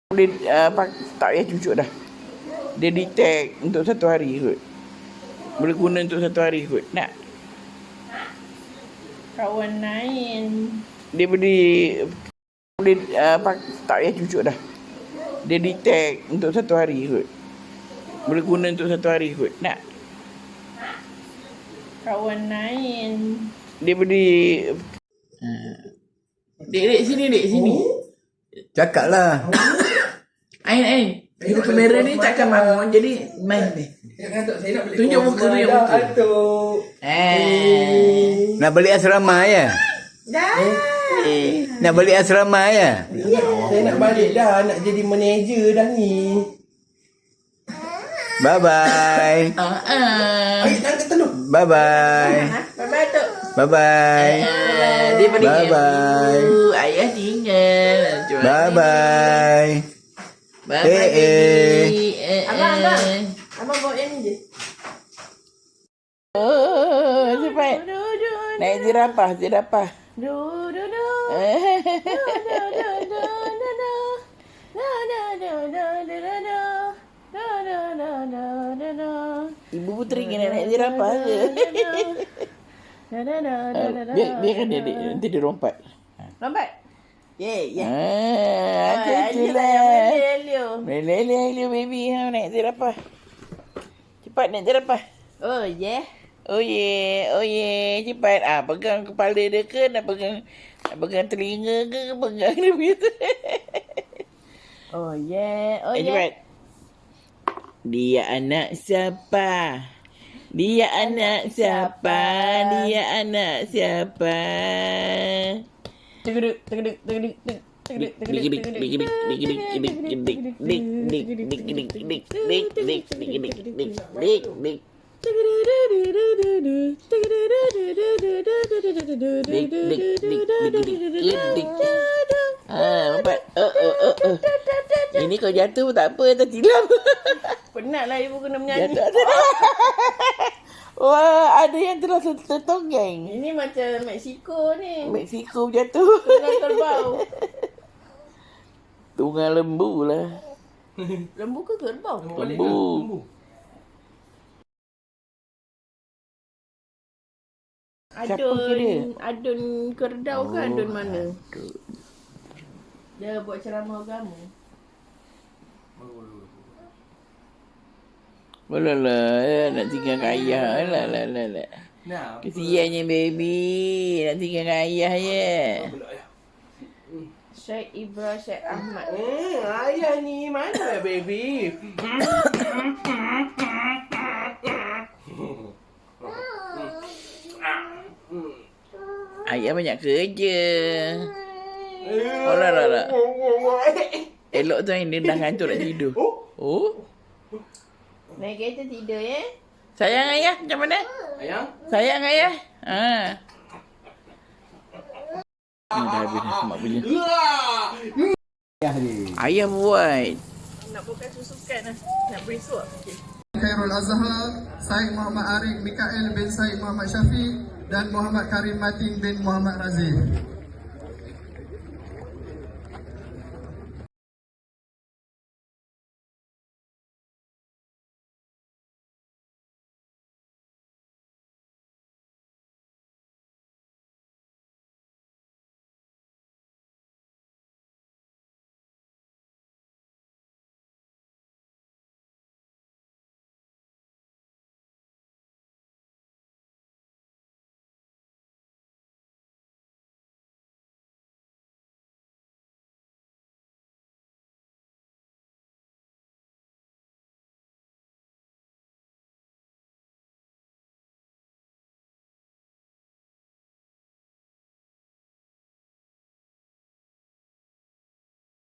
Dia tak payah cucuk dah. Dia detect untuk 1 hari kot. Boleh guna untuk 1 hari kot. Nak? Kawan lain. Dia tak payah cucuk dah. Dia detect untuk 1 hari kot. Boleh guna untuk 1 hari kot. Nak? Kawan lain. Dia Dek, sini dek, sini. Cakap lah. Ain. Itu kamera ni takkan bangun. Jadi main ni. Tunjuk muka tu yang muka. Nak balik asrama ya? Dah. Nak balik asrama ya? Saya nak balik dah. Nak jadi manager dah ni. Bye-bye. Ayo tangkap telur. Bye-bye. Bye-bye tu. Bye-bye. Dia pada Bye-bye. Ayah tinggal. Bye-bye. Bye-bye. baby. Abang bawa yang ni je. Cepat. Naik zirapah. Ibu puteri kena naik zirapah ke? Biarkan dia, nanti dia rompat. Lompat. Ya. Lele, baby, naik zirapah. Cepat naik zirapah. Oh, yeah. Oh ye, cepat. Pegang kepala dia ke, nak pegang telinga ke, pegang dia punya tu. Oh, yeah. Cepat. Dia anak siapa? Dia anak siapa? Tegeduk. Empat. Ini kau jatuh pun tak apa, tertilam. Penatlah ibu kena menyanyi. Jatuh. Wah, ada yang terus tertonggeng. Ini macam Mexico ni. Mexico jatuh. Tunggang kerbau. Tunggang lembu lah. Lembu ke kerbau? Lembu. Adun kerdau ke adun mana? Dia buat ceramah agama. Alah, nak tinggalkan ayah. Alah. Kesiannya baby. Nak tinggalkan ayah je. Syekh Ibrahim Syekh Ahmad. Ayah ni mana baby? Ayah banyak kerja. Alah. Elok tu yang dia dah ngantuk nak tidur. Oh? Naik kereta tidur ya? Sayang ayah, macam mana? Sayang ayah. Dah habis dah mak punya. Ayah buat. Nak bukan susukan lah. Nak beri suap. Okay. Khairul Azhar, Syed Muhammad Arif Mikael bin Syed Muhammad Syafiq dan Muhammad Karim Matin bin Muhammad Razif.